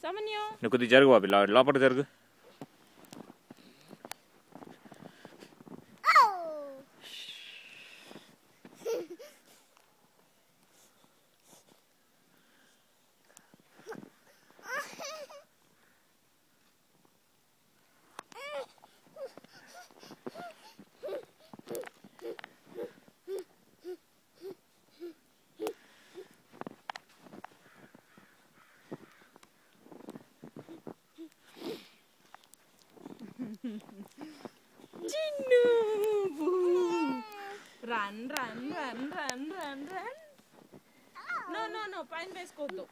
Samanyo. నువ్వు కొద్దిగా జరుగు బాబు లోపల జరుగు. Jinnu. Run. No, pine base koddu.